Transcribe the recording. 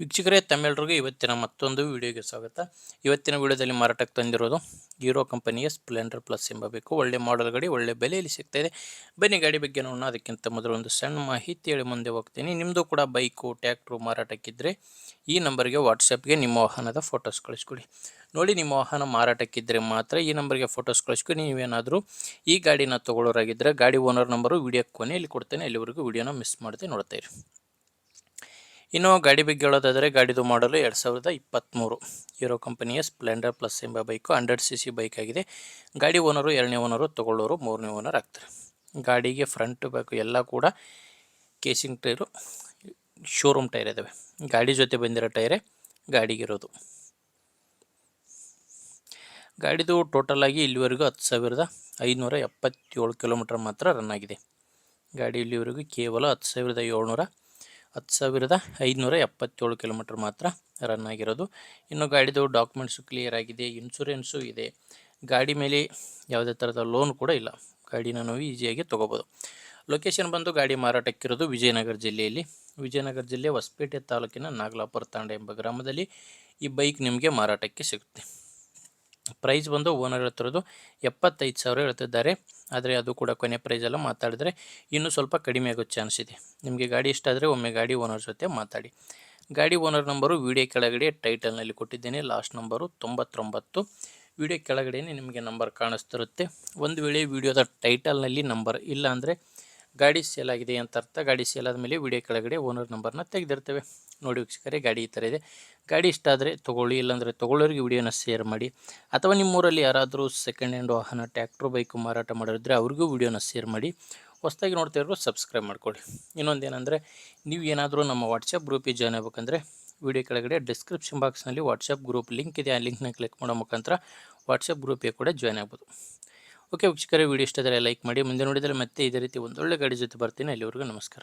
ವೀಕ್ಷಕರೇ, ತಮ್ಮೆಲ್ಲರಿಗೂ ಇವತ್ತಿನ ಮತ್ತೊಂದು ವಿಡಿಯೋಗೆ ಸ್ವಾಗತ. ಇವತ್ತಿನ ವಿಡಿಯೋದಲ್ಲಿ ಮಾರಾಟಕ್ಕೆ ತಂದಿರೋದು ಹೀರೋ ಕಂಪನಿಯ ಸ್ಪ್ಲೆಂಡರ್ ಪ್ಲಸ್ ಎಂಬ ಬೇಕು. ಒಳ್ಳೆ ಮಾಡೆಲ್ ಗಾಡಿ, ಒಳ್ಳೆ ಬೆಲೆಯಲ್ಲಿ ಸಿಗ್ತಾಯಿದೆ. ಬನ್ನಿ ಗಾಡಿ ಬಗ್ಗೆ ನೋಡೋಣ. ಅದಕ್ಕಿಂತ ಮೊದಲು ಒಂದು ಸಣ್ಣ ಮಾಹಿತಿ ಹೇಳಿ ಮುಂದೆ ಹೋಗ್ತೀನಿ. ನಿಮ್ಮದು ಕೂಡ ಬೈಕು, ಟ್ಯಾಕ್ಟ್ರು ಮಾರಾಟಕ್ಕಿದ್ದರೆ ಈ ನಂಬರ್ಗೆ ವಾಟ್ಸಪ್ಗೆ ನಿಮ್ಮ ವಾಹನದ ಫೋಟೋಸ್ ಕಳಿಸ್ಕೊಡಿ. ನೋಡಿ, ನಿಮ್ಮ ವಾಹನ ಮಾರಾಟಕ್ಕಿದ್ದರೆ ಮಾತ್ರ ಈ ನಂಬರ್ಗೆ ಫೋಟೋಸ್ ಕಳಿಸ್ಕೊಡಿ. ನೀವೇನಾದರೂ ಈ ಗಾಡಿನ ತೊಗೊಳೋರಾಗಿದ್ದರೆ ಗಾಡಿ ಓನರ್ ನಂಬರು ವಿಡಿಯೋ ಕೊನೆಯಲ್ಲಿ ಕೊಡ್ತೇನೆ. ಅಲ್ಲಿವರೆಗೂ ವಿಡಿಯೋನ ಮಿಸ್ ಮಾಡದೆ ನೋಡ್ತಾ ಇರಿ. ಇನ್ನು ಗಾಡಿ ಬಗ್ಗೆ ಹೇಳೋದಾದರೆ ಗಾಡಿದು ಮಾಡಲು 2023 ಹೀರೋ ಕಂಪನಿಯ ಸ್ಪ್ಲೆಂಡರ್ ಪ್ಲಸ್ ಎಂಬ ಬೈಕು 100cc ಬೈಕ್ ಆಗಿದೆ. ಗಾಡಿ ಓನರು 2ನೇ ಓನರು, ತೊಗೊಳ್ಳೋರು 3ನೇ ಓನರ್ ಆಗ್ತಾರೆ. ಗಾಡಿಗೆ ಫ್ರಂಟ್ ಬ್ಯಾಕು ಎಲ್ಲ ಕೂಡ ಕೇಸಿಂಗ್ ಟೈರು, ಶೋರೂಮ್ ಟೈರ್ ಇದ್ದಾವೆ. ಗಾಡಿ ಜೊತೆ ಬಂದಿರೋ ಟೈರೇ ಗಾಡಿಗಿರೋದು. ಗಾಡಿದು ಟೋಟಲಾಗಿ ಇಲ್ಲಿವರೆಗೂ 10,577 ಕಿಲೋಮೀಟರ್ ಮಾತ್ರ ರನ್ ಆಗಿದೆ. ಗಾಡಿ ಇಲ್ಲಿವರೆಗೂ ಕೇವಲ 10,577 ಕಿಲೋಮೀಟರ್ ಮಾತ್ರ ರನ್ ಆಗಿರೋದು. ಇನ್ನು ಗಾಡಿದು ಡಾಕ್ಯುಮೆಂಟ್ಸು ಕ್ಲಿಯರ್ ಆಗಿದೆ, ಇನ್ಶೂರೆನ್ಸು ಇದೆ. ಗಾಡಿ ಮೇಲೆ ಯಾವುದೇ ಥರದ ಲೋನ್ ಕೂಡ ಇಲ್ಲ. ಗಾಡಿನ ನಾವು ಈಸಿಯಾಗಿ ತೊಗೋಬೋದು. ಲೊಕೇಶನ್ ಬಂದು ಗಾಡಿ ಮಾರಾಟಕ್ಕಿರೋದು ವಿಜಯನಗರ ಜಿಲ್ಲೆಯಲ್ಲಿ. ವಿಜಯನಗರ ಜಿಲ್ಲೆ ಹೊಸಪೇಟೆ ತಾಲೂಕಿನ ನಾಗಲಾಪುರ ತಾಂಡ ಎಂಬ ಗ್ರಾಮದಲ್ಲಿ ಈ ಬೈಕ್ ನಿಮಗೆ ಮಾರಾಟಕ್ಕೆ ಸಿಗುತ್ತೆ. ಪ್ರೈಸ್ ಬಂದು ಓನರ್ ಹೇಳ್ತಿರೋದು 75,000 ಹೇಳ್ತಿದ್ದಾರೆ. ಆದರೆ ಅದು ಕೂಡ ಕೊನೆ ಪ್ರೈಸ್ ಎಲ್ಲ ಮಾತಾಡಿದ್ರೆ ಇನ್ನೂ ಸ್ವಲ್ಪ ಕಡಿಮೆ ಆಗೋ ಚಾನ್ಸ್ ಇದೆ. ನಿಮಗೆ ಗಾಡಿ ಇಷ್ಟ ಆದರೆ ಒಮ್ಮೆ ಗಾಡಿ ಓನರ್ ಜೊತೆ ಮಾತಾಡಿ. ಗಾಡಿ ಓನರ್ ನಂಬರು ವಿಡಿಯೋ ಕೆಳಗಡೆ ಟೈಟಲ್ನಲ್ಲಿ ಕೊಟ್ಟಿದ್ದೇನೆ. Last number 99. ವಿಡಿಯೋ ಕೆಳಗಡೆ ನಿಮಗೆ ನಂಬರ್ ಕಾಣಿಸ್ತಿರುತ್ತೆ. ಒಂದು ವೇಳೆ ವಿಡಿಯೋದ ಟೈಟಲ್ನಲ್ಲಿ ನಂಬರ್ ಇಲ್ಲ ಅಂದರೆ ಗಾಡಿ ಸೇಲ್ ಆಗಿದೆ ಅಂತ ಅರ್ಥ. ಗಾಡಿ ಸೇಲ್ ಆದಮೇಲೆ ವಿಡಿಯೋ ಕೆಳಗಡೆ ಓನರ್ ನಂಬರ್ನ ತೆಗೆದಿರ್ತೇವೆ. ನೋಡಿ ವೀಕ್ಷಕರೇ, ಗಾಡಿ ಈ ಥರ ಇದೆ. ಗಾಡಿ ಇಷ್ಟ ಆದರೆ ತೊಗೊಳ್ಳಿ, ಇಲ್ಲಾಂದರೆ ತೊಗೊಳ್ಳೋರಿಗೆ ವಿಡಿಯೋನ ಶೇರ್ ಮಾಡಿ. ಅಥವಾ ನಿಮ್ಮೂರಲ್ಲಿ ಯಾರಾದರೂ ಸೆಕೆಂಡ್ ಹ್ಯಾಂಡ್ ವಾಹನ, ಟ್ಯಾಕ್ಟ್ರು, ಬೈಕು ಮಾರಾಟ ಮಾಡೋರಿದ್ದರೆ ಅವ್ರಿಗೂ ವಿಡಿಯೋನ ಶೇರ್ ಮಾಡಿ. ಹೊಸದಾಗಿ ನೋಡ್ತಿರೋರು ಸಬ್ಸ್ಕ್ರೈಬ್ ಮಾಡ್ಕೊಳ್ಳಿ. ಇನ್ನೊಂದೇನೆಂದರೆ, ನೀವು ಏನಾದರೂ ನಮ್ಮ ವಾಟ್ಸಪ್ ಗ್ರೂಪಿಗೆ ಜಾಯ್ನ್ ಆಗಬೇಕಂದ್ರೆ ವಿಡಿಯೋ ಕೆಳಗಡೆ ಡಿಸ್ಕ್ರಿಪ್ಷನ್ ಬಾಕ್ಸ್ನಲ್ಲಿ ವಾಟ್ಸಪ್ ಗ್ರೂಪ್ ಲಿಂಕ್ ಇದೆ. ಆ ಲಿಂಕ್ನ ಕ್ಲಿಕ್ ಮಾಡೋ ಮುಖಾಂತರ ವಾಟ್ಸಪ್ ಗ್ರೂಪಿಗೆ ಕೂಡ ಜಾಯ್ನ್ ಆಗ್ಬೋದು. ಓಕೆ ವೀಕ್ಷಕರೇ, ವಿಡಿಯೋ ಇಷ್ಟ ಆದರೆ ಲೈಕ್ ಮಾಡಿ. ಮುಂದೆ ನೋಡಿದರೆ ಮತ್ತೆ ಇದೇ ರೀತಿ ಒಂದೊಳ್ಳೆ ಗಾಡಿ ಜೊತೆ ಬರ್ತೀನಿ. ಅಲ್ಲಿವರೆಗೂ ನಮಸ್ಕಾರ.